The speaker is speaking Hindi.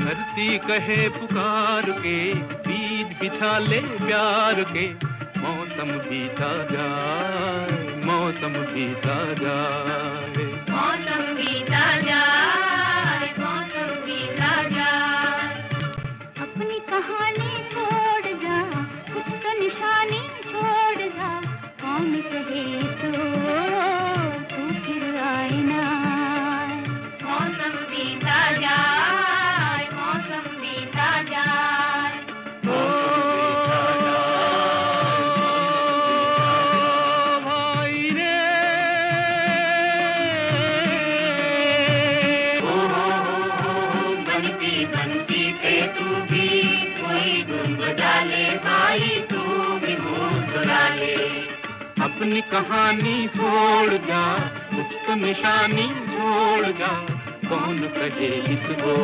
धरती कहे पुकार के, बीज बिछा ले प्यार के, मौसम बीता जाए, मौसम बीता जाए, मौसम बीता जाए, मौसम बीता जाए। अपनी कहानी छोड़ जा, कुछ तो निशानी छोड़ जा, कौन कहे तू फिर आए ना। मौसम बीता जाए, मौसम बीता जाए। ओ भाई रे, बनती बनती पे तू भी कोई गुन बजा ले भाई, तू भी मुस्कुरा ले। अपनी कहानी छोड़ जा, कुछ तो निशानी छोड़ जा, कौन कहे इसको।